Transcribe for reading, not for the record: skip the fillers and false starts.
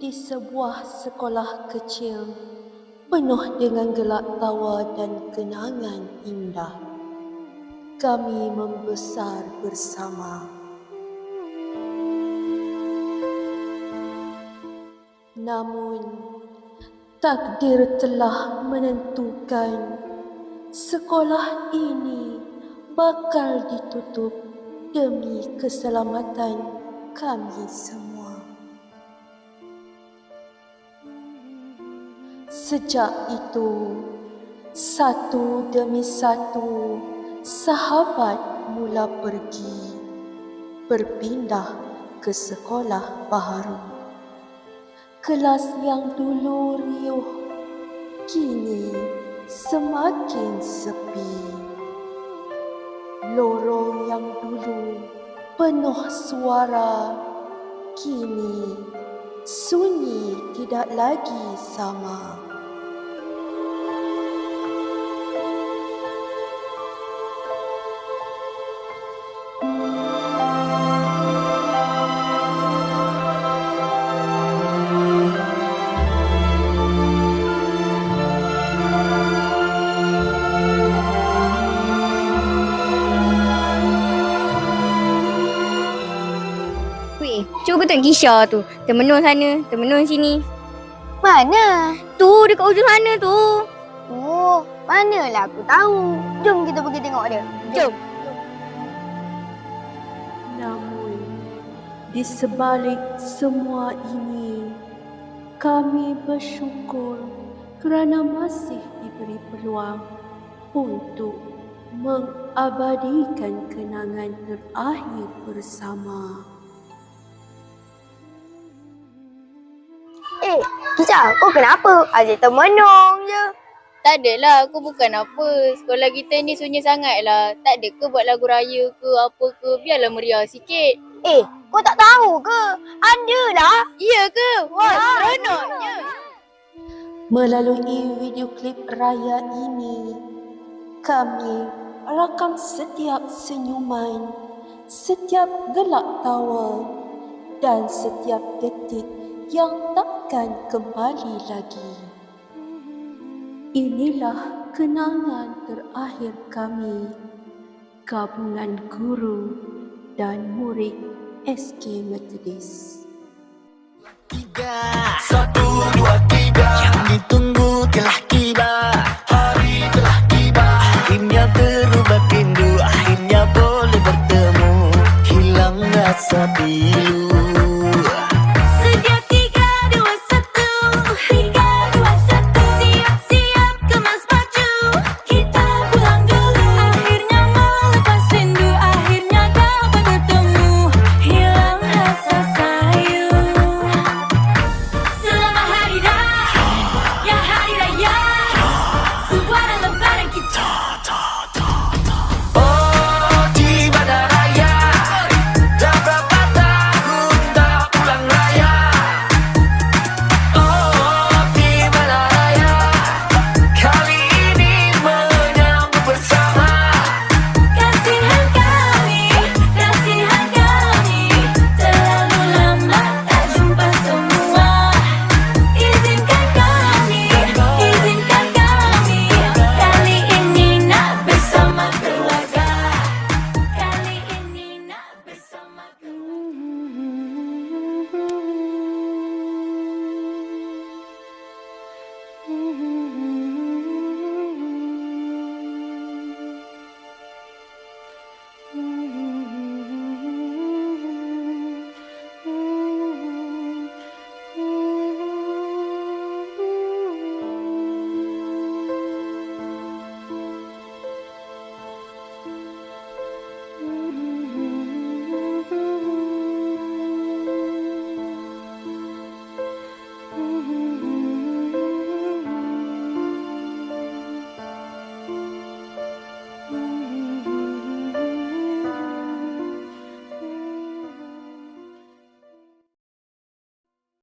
di sebuah sekolah kecil penuh dengan gelak tawa dan kenangan indah. Kami membesar bersama. Namun, takdir telah menentukan sekolah ini bakal ditutup demi keselamatan kami semua. Sejak itu, satu demi satu sahabat mula pergi, berpindah ke sekolah baharu. Kelas yang dulu riuh kini semakin sepi. Lorong yang dulu penuh suara kini sunyi tidak lagi sama. Cuba kau tengok Kisha tu. Termenung sana, termenung sini. Mana? Tu dekat ujung sana tu. Oh, manalah aku tahu. Jom kita pergi tengok dia. Jom. Namun, di sebalik semua ini, kami bersyukur kerana masih diberi peluang untuk mengabadikan kenangan terakhir bersama. Kisha, kau kenapa? Asyik termenung je. Tak adalah, aku bukan apa. Sekolah kita ni sunyi sangat lah. Tak ada ke buat lagu raya ke apa ke. Biarlah meriah sikit. Kau tak tahu ke? Adalah. Iya ke? Wah, seronoknya. Melalui video klip raya ini, kami rakam setiap senyuman, setiap gelak tawa dan setiap detik yang takkan kembali lagi. Inilah kenangan terakhir kami, gabungan guru dan murid SK Methodist. 3, 1, 2, 3 yang ditunggu